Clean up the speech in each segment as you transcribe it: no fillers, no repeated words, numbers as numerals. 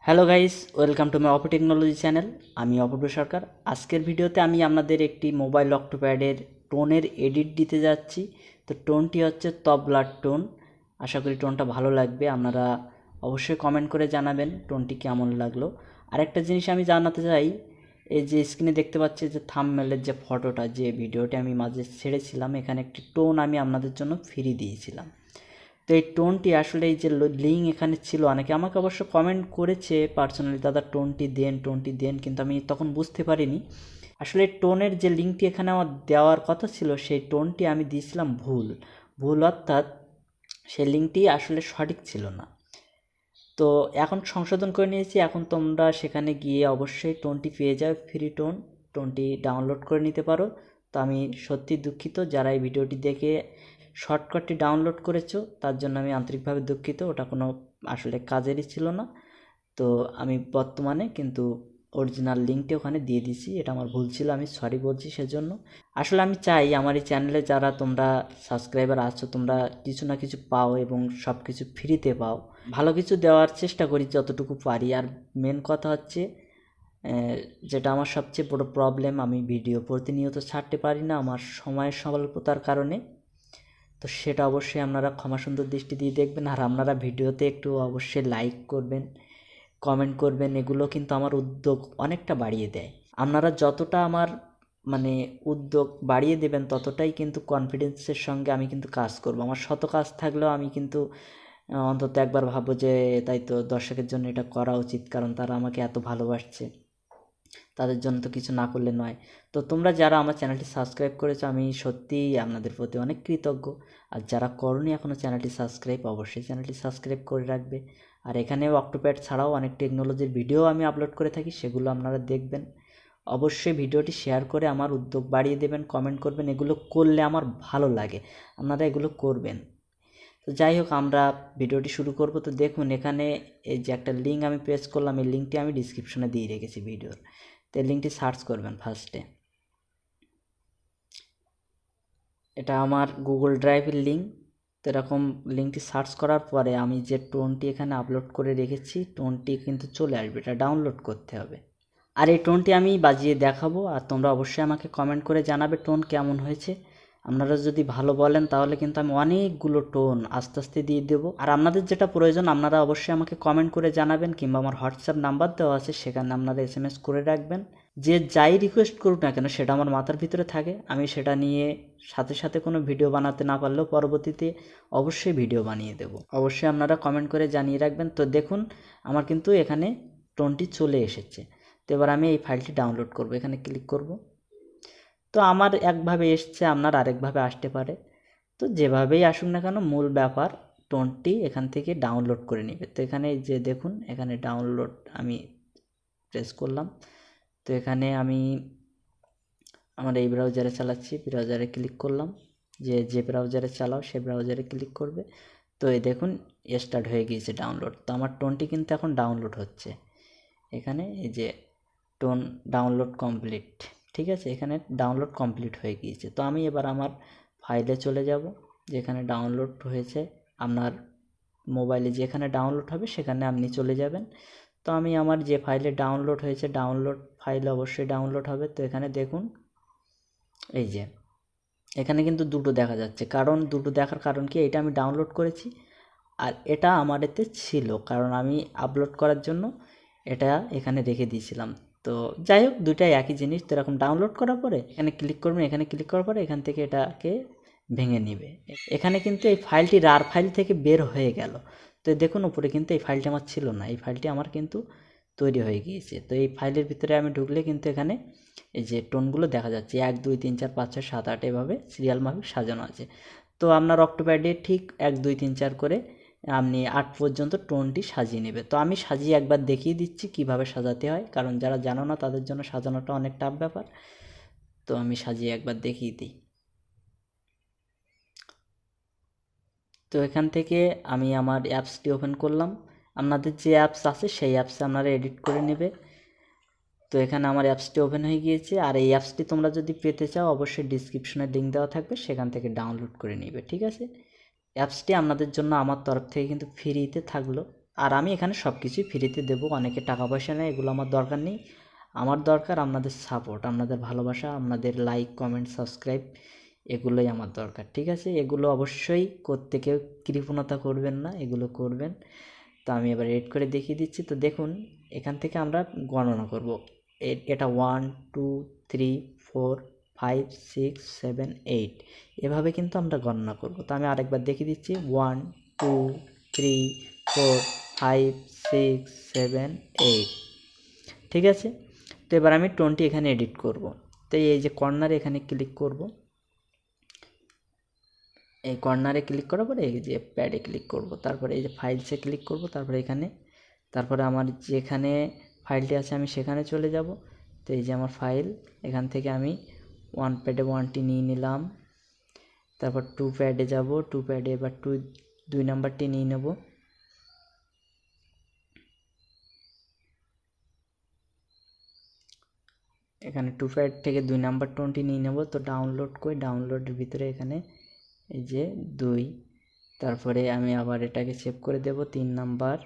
Hello guys, welcome to my Apu technology channel. আমি অপুর্বা সরকার। আজকের ভিডিওতে আমি আপনাদের একটি মোবাইল অক্টোপ্যাডের টোনের এডিট দিতে যাচ্ছি। তো টোনটি হচ্ছে তবলার টোন। আশা করি টোনটা ভালো লাগবে। আপনারা অবশ্যই কমেন্ট করে জানাবেন টোনটি কেমন লাগলো। আরেকটা জিনিস আমি জানাতে চাই, এই যে স্ক্রিনে দেখতে পাচ্ছি যে থাম্বনেলের যে ফটোটা, যে ভিডিওটি আমি মাঝে ছেড়েছিলাম, এখানে একটি টোন আমি আপনাদের জন্য ফ্রি দিয়েছিলাম। তো এই টোনটি আসলে এই যে লিঙ্ক এখানে ছিল, অনেকে আমাকে অবশ্য কমেন্ট করেছে পার্সোনালি, দাদা টোনটি দেন, কিন্তু আমি তখন বুঝতে পারিনি আসলে টোনের যে লিঙ্কটি এখানে আমার দেওয়ার কথা ছিল, সেই টোনটি আমি দিয়েছিলাম ভুল অর্থাৎ সেই লিঙ্কটি আসলে সঠিক ছিল না। তো এখন সংশোধন করে নিয়েছি। এখন তোমরা সেখানে গিয়ে অবশ্যই টোনটি পেয়ে যাবে, ফ্রি টোনটি ডাউনলোড করে নিতে পারো। তো আমি সত্যি দুঃখিত যারা এই ভিডিওটি দেখে শর্টকাটটি ডাউনলোড করেছো, তার জন্য আমি আন্তরিকভাবে দুঃখিত। ওটা কোনো আসলে কাজেরই ছিল না। তো আমি বর্তমানে কিন্তু অরিজিনাল লিঙ্কটি ওখানে দিয়ে দিছি। এটা আমার ভুল ছিল, আমি সরি বলছি সেজন্য। আসলে আমি চাই আমার এই চ্যানেলে যারা তোমরা সাবস্ক্রাইবার আছো, তোমরা কিছু না কিছু পাও এবং সব কিছু ফ্রিতে পাও। ভালো কিছু দেওয়ার চেষ্টা করি যতটুকু পারি। আর মেন কথা হচ্ছে যেটা আমার সবচেয়ে বড় প্রবলেম, আমি ভিডিও প্রতিনিয়ত ছাড়তে পারি না আমার সময়ের স্বল্পতার কারণে। তো সেটা অবশ্যই আপনারা ক্ষমা সুন্দর দৃষ্টি দিয়ে দেখবেন। আর আপনারা ভিডিওতে একটু অবশ্যই লাইক করবেন, কমেন্ট করবেন, এগুলো কিন্তু আমার উদ্যোগ অনেকটা বাড়িয়ে দেয়। আপনারা যতটা আমার উদ্যোগ বাড়িয়ে দেবেন, ততটাই কিন্তু কনফিডেন্সের সঙ্গে আমি কিন্তু কাজ করব। আমার শত কাজ থাকলেও আমি কিন্তু অন্তত একবার ভাববো যে তাই তো, দর্শকের জন্য এটা করা উচিত, কারণ তারা আমাকে এত ভালোবাসছে, তাদের জন্য তো কিছু না করলে নয়। তো তোমরা যারা আমার চ্যানেলটি সাবস্ক্রাইব করেছো, আমি সত্যিই আপনাদের প্রতি অনেক কৃতজ্ঞ। আর যারা করনি এখনও চ্যানেলটি সাবস্ক্রাইব, অবশ্যই চ্যানেলটি সাবস্ক্রাইব করে রাখবে। আর এখানে অক্টোপ্যাড ছাড়াও অনেক টেকনোলজির ভিডিও আমি আপলোড করে থাকি, সেগুলো আপনারা দেখবেন। অবশ্যই ভিডিওটি শেয়ার করে আমার উদ্যোগ বাড়িয়ে দেবেন, কমেন্ট করবেন, এগুলো করলে আমার ভালো লাগে, আপনারা এগুলো করবেন। তো যাই হোক, আমরা ভিডিওটি শুরু করব। তো দেখুন এখানে এই যে একটা লিঙ্ক আমি প্রেস করলাম, এই লিঙ্কটি আমি ডিসক্রিপশনে দিয়ে রেখেছি ভিডিওর। তো এই লিঙ্কটি সার্চ করবেন ফার্স্টে। এটা আমার গুগল ড্রাইভের লিঙ্ক। তো এরকম লিঙ্কটি সার্চ করার পরে আমি যে টোনটি এখানে আপলোড করে রেখেছি, টোনটি কিন্তু চলে আসবে, এটা ডাউনলোড করতে হবে। আর এই টোনটি আমি বাজিয়ে দেখাবো, আর তোমরা অবশ্যই আমাকে কমেন্ট করে জানাবে টোন কেমন হয়েছে। আপনারা যদি ভালো বলেন তাহলে কিন্তু আমি অনেকগুলো টোন আস্তে আস্তে দিয়ে দেবো। আর আপনাদের যেটা প্রয়োজন আপনারা অবশ্যই আমাকে কমেন্ট করে জানাবেন, কিংবা আমার হোয়াটসঅ্যাপ নাম্বার দেওয়া আছে, সেখানে আপনারা SMS করে রাখবেন। যে যাই রিকোয়েস্ট করুক না কেন, সেটা আমার মাথার ভিতরে থাকে, আমি সেটা নিয়ে সাথে সাথে কোনো ভিডিও বানাতে না পারলেও পরবর্তীতে অবশ্যই ভিডিও বানিয়ে দেব। অবশ্যই আপনারা কমেন্ট করে জানিয়ে রাখবেন। তো দেখুন আমার কিন্তু এখানে টোনটি চলে এসেছে। তো এবার আমি এই ফাইলটি ডাউনলোড করব, এখানে ক্লিক করব। তো আমার একভাবে এসছে, আপনার আরেকভাবে আসতে পারে। তো যেভাবেই আসুক না কেন, মূল ব্যাপার টোনটি এখান থেকে ডাউনলোড করে নেবে। তো এখানে যে দেখুন, এখানে ডাউনলোড আমি প্রেস করলাম। তো এখানে আমি আমার এই ব্রাউজারে চালাচ্ছি, ব্রাউজারে ক্লিক করলাম। যে ব্রাউজারে চালাও সে ব্রাউজারে ক্লিক করবে। তো এই দেখুন স্টার্ট হয়ে গিয়েছে ডাউনলোড। তো আমার টোনটি কিন্তু এখন ডাউনলোড হচ্ছে। এখানে এই যে টোন ডাউনলোড কমপ্লিট, ঠিক আছে, এখানে ডাউনলোড কমপ্লিট হয়ে গিয়েছে। তো আমি এবার আমার ফাইলে চলে যাব, যেখানে ডাউনলোড হয়েছে। আপনার মোবাইলে যেখানে ডাউনলোড হবে সেখানে আপনি চলে যাবেন। তো আমি আমার যে ফাইলে ডাউনলোড হয়েছে, ডাউনলোড ফাইলে অবশ্যই ডাউনলোড হবে। তো এখানে দেখুন এই যে এখানে কিন্তু দুটো দেখা যাচ্ছে, কারণ দুটো দেখার কারণ কি, এটা আমি ডাউনলোড করেছি আর এটা আমার এতে ছিল, কারণ আমি আপলোড করার জন্য এটা এখানে রেখে দিয়েছিলাম। তো যাই হোক, দুইটাই একই জিনিস। তো এরকম ডাউনলোড করার পরে এখানে ক্লিক করবেন, এখানে ক্লিক করার পরে এখান থেকে এটাকে ভেঙে নেবে। এখানে কিন্তু এই ফাইলটি রার ফাইল থেকে বের হয়ে গেল। তো দেখুন উপরে কিন্তু এই ফাইলটি আমার ছিল না, এই ফাইলটি আমার কিন্তু তৈরি হয়ে গিয়েছে। তো এই ফাইলের ভিতরে আমি ঢুকলে কিন্তু এখানে এই যে টোনগুলো দেখা যাচ্ছে 1 2 3 4 5 6 7 8 এভাবে সিরিয়াল মাফিক সাজানো আছে। তো আপনার অক্টোপ্যাডে ঠিক 1 2 3 4 করে আপনি 8 পর্যন্ত টোনটি সাজিয়ে নেবে। তো আমি সাজিয়ে একবার দেখিয়ে দিচ্ছি কিভাবে সাজাতে হয়, কারণ যারা জানো না তাদের জন্য সাজানোটা অনেক টাফ ব্যাপার। তো আমি সাজিয়ে একবার দেখিয়ে দিই। তো এখান থেকে আমি আমার অ্যাপসটি ওপেন করলাম। আপনাদের যে অ্যাপস আছে সেই অ্যাপসে আপনারা এডিট করে নেবে। তো এখানে আমার অ্যাপসটি ওপেন হয়ে গিয়েছে। আর এই অ্যাপসটি তোমরা যদি পেতে চাও, অবশ্যই ডিসক্রিপশনে লিঙ্ক দেওয়া থাকবে, সেখান থেকে ডাউনলোড করে নেবে, ঠিক আছে। অ্যাপসটি আপনাদের জন্য আমার তরফ থেকে কিন্তু ফ্রিতে থাকলো, আর আমি এখানে সব কিছুই ফ্রিতে দেবো, অনেকে টাকা পয়সা নেয়, এগুলো আমার দরকার নেই। আমার দরকার আপনাদের সাপোর্ট, আপনাদের ভালোবাসা, আপনাদের লাইক কমেন্ট সাবস্ক্রাইব, এগুলোই আমার দরকার। ঠিক আছে, এগুলো অবশ্যই করতে কেউ কৃপণতা করবেন না, এগুলো করবেন। তো আমি এবার এড করে দেখিয়ে দিচ্ছি। তো দেখুন এখান থেকে আমরা গণনা করব, এটা 1 2 3 4 5 6 7 8 এভাবে কিন্তু আমরা গণনা করব। তো আমি আরেকবার দেখিয়ে দিচ্ছি, 1 2 3 4 5 6 7 8। ঠিক আছে, তো এবার আমি টোনটি এখানে এডিট করব। তো এই যে কর্নারে এখানে ক্লিক করব, এই কর্নারে ক্লিক করার পরে এই যে প্যাডে ক্লিক করব, তারপরে এই যে ফাইলসে ক্লিক করব, তারপরে এখানে, তারপরে আমার যেখানে ফাইলটি আছে আমি সেখানে চলে যাব। তো এই যে আমার ফাইল, এখান থেকে আমি ওয়ান প্যাডে ওয়ানটি নিয়ে নিলাম, তারপর টু প্যাডে যাব, টু প্যাডে এবার দুই নাম্বারটি নিয়ে নেব, এখানে টু প্যাড থেকে 2 নাম্বার টোনটি নিয়ে নেব। তো ডাউনলোড করে ডাউনলোডের ভিতরে এখানে এই যে 2, তারপরে আমি আবার এটাকে সেভ করে দেব 3 নাম্বার,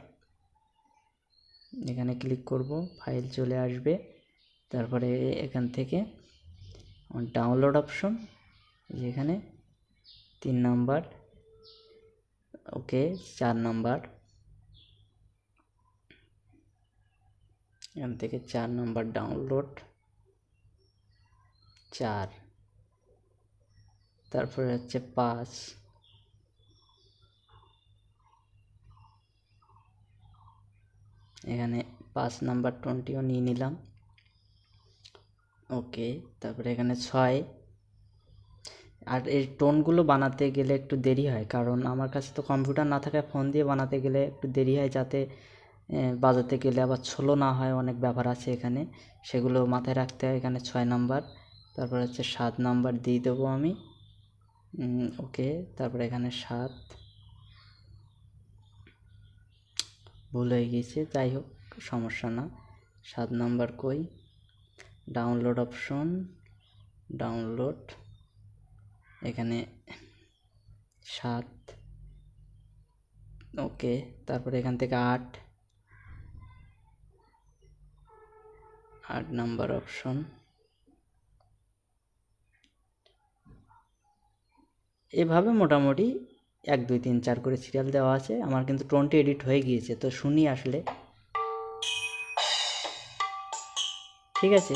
এখানে ক্লিক করব, ফাইল চলে আসবে, তারপরে এখান থেকে ডাউনলোড অপশন, যেখানে 3 নাম্বার, ওকে 4 নাম্বার, এখান থেকে 4 নাম্বার ডাউনলোড 4, তারপরে হচ্ছে 5, এখানে 5 নাম্বার টোনটিও নিয়ে নিলাম, ওকে। তারপরে এখানে 6। আর এই টোনগুলো বানাতে গেলে একটু দেরি হয়, কারণ আমার কাছে তো কম্পিউটার না থাকায় ফোন দিয়ে বানাতে গেলে একটু দেরি হয়, যাতে বাজাতে গেলে আবার স্লো না হয়, অনেক ব্যাপার আছে এখানে, সেগুলো মাথায় রাখতে হয়। এখানে 6 নাম্বার, তারপর হচ্ছে 7 নাম্বার দিয়ে দেবো আমি, ওকে। তারপরে এখানে 7, ভুল হয়ে গিয়েছে, যাই হোক সমস্যা না। 7 নাম্বার কই, ডাউনলোড অপশন, ডাউনলোড, এখানে 7, ওকে। তারপরে এখান থেকে 8 নাম্বার অপশন, এভাবে মোটামুটি 1 2 3 4 করে সিরিয়াল দেওয়া আছে। আমার কিন্তু টোনটি এডিট হয়ে গিয়েছে, তো শুনি আসলে। ঠিক আছে,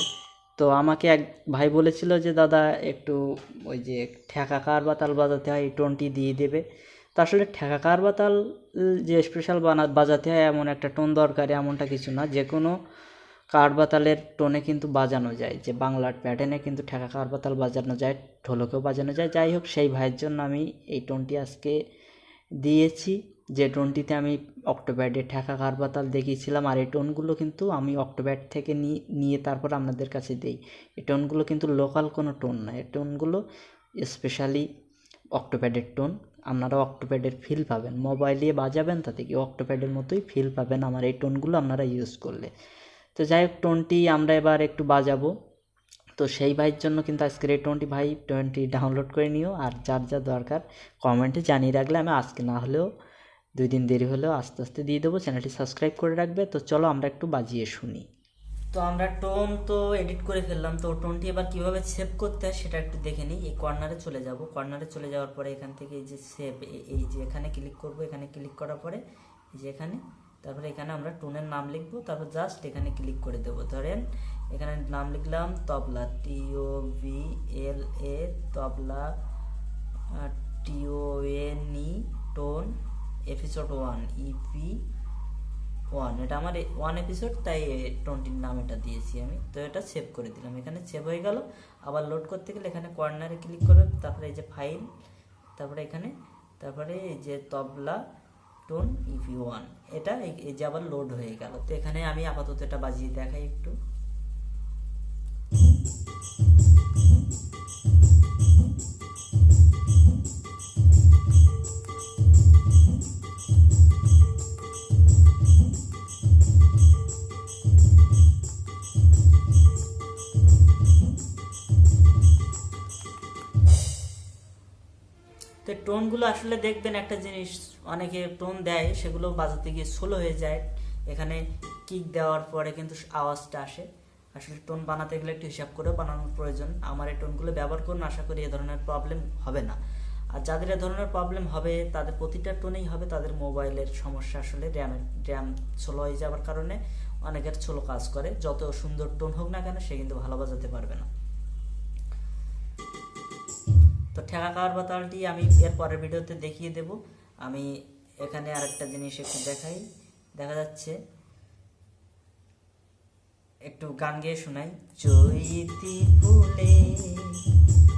তো আমাকে এক ভাই বলেছিল যে দাদা একটু ওই যে ঠেকা কার বা তাল বাজাতে হয়, এই টোনটি দিয়ে দেবে। তো আসলে ঠেকা কার বা তাল যে স্পেশাল বাজাতে হয় এমন একটা টোন দরকার এমনটা কিছু না, যে কোনো কার বা তালের টোনে কিন্তু বাজানো যায়, যে বাংলার প্যাটার্নে কিন্তু ঠেকা কার বা তাল বাজানো যায়, ঢোলকেও বাজানো যায়। যাই হোক, সেই ভাইয়ের জন্য আমি এই টোনটি আজকে দিয়েছি, যে টোনটিতে আমি অক্টোপ্যাডে ঠেকা কার বা তাল দেখিয়েছিলাম। আর এই টোনগুলো কিন্তু আমি অক্টোপ্যাড থেকে নিয়ে তারপর আপনাদের কাছে দিই। এই টোনগুলো কিন্তু লোকাল কোনো টোন না, এই টোনগুলো স্পেশালি অক্টোপ্যাডের টোন। আপনারা অক্টোপ্যাডের ফিল পাবেন, মোবাইলে বাজাবেন তাতে কি অক্টোপ্যাডের মতোই ফিল পাবেন আমার এই টোনগুলো আপনারা ইউজ করলে। তো যাই হোক, টোনটি আমরা এবার একটু বাজাবো। তো সেই ভাইয়ের জন্য কিন্তু আজকের এই টোনটি ডাউনলোড করে নিও, আর যার যা দরকার কমেন্টে জানিয়ে রাখলে আমি আজকে না হলেও 2 দিন দেরি হলেও আস্তে আস্তে দিয়ে দেবো। চ্যানেলটি সাবস্ক্রাইব করে রাখবে। তো চলো আমরা একটু বাজিয়ে শুনি। তো আমরা টোন তো এডিট করে ফেললাম, তো টোনটি এবার কীভাবে সেভ করতে হয় সেটা একটু দেখে নিই। এই কর্নারে চলে যাব, কর্নারে চলে যাওয়ার পরে এখান থেকে এই যে সেভ, এই যে এখানে ক্লিক করব, এখানে ক্লিক করার পরে এই যে এখানে, তারপরে এখানে আমরা টোনের নাম লিখবো, তারপর জাস্ট এখানে ক্লিক করে দেবো। ধরেন এখানে নাম লিখলাম তবলা, TOVLA, তবলা, TONE, টোন, এপিসোড 1, EP1, এটা আমার 1 এপিসোড, তাই টোনটির নাম এটা দিয়েছি আমি। তো এটা সেভ করে দিলাম, এখানে সেভ হয়ে গেল। আবার লোড করতে গেলে এখানে কর্নারে ক্লিক করবে, তারপরে এই যে ফাইল, তারপরে এখানে, তারপরে এই যে তবলা টোন EP1, এটা এই যে আবার লোড হয়ে গেল। তো এখানে আমি আপাতত এটা বাজিয়ে দেখাই একটু। তো টোনগুলো আসলে দেখবেন একটা জিনিস, অনেকে টোন দেয় সেগুলো বাজাতে গিয়ে স্লো হয়ে যায়, এখানে কিক দেওয়ার পরে কিন্তু আওয়াজটা আসে। আসলে টোন বানাতে গেলে একটু হিসাব করে বানানোর প্রয়োজন। আমার এই টোনগুলো ব্যবহার করুন, আশা করি এ ধরনের প্রবলেম হবে না। আর যাদের এ ধরনের প্রবলেম হবে তাদের প্রতিটা টোনেই হবে তাদের মোবাইলের সমস্যা। আসলে র্যাম স্লো হয়ে যাওয়ার কারণে অনেকের স্লো কাজ করে, যত সুন্দর টোন হোক না কেন সে কিন্তু ভালো বাজাতে পারবে না। তো ঠেকা খাওয়ার বাতালটি আমি এর পরের ভিডিওতে দেখিয়ে দেব। আমি এখানে আরেকটা জিনিস একটু দেখাই, দেখা যাচ্ছে একটু গান গেয়ে শোনাই। চৈতি ফুলে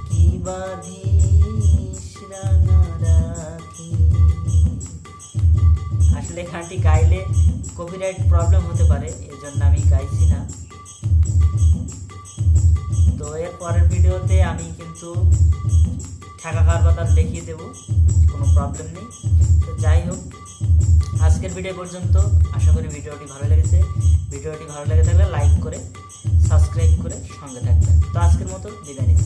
কি বাঁধিস রাঙা রাখি। আসলে গানটি গাইলে কপিরাইট প্রবলেম হতে পারে, এজন্য আমি গাইছি না। তো এর পরের ভিডিওতে আমি কিন্তু ঠেকা খাওয়ার বাতাল দেখিয়ে দেব, কোনো প্রবলেম নেই। তো যাই হোক, আজকের ভিডিও পর্যন্ত। আশা করি ভিডিওটি ভালো লেগেছে। ভিডিওটি ভালো লেগে থাকলে লাইক করে সাবস্ক্রাইব করে সঙ্গে থাকবেন। তো আজকের মতো বিদায় নিচ্ছি।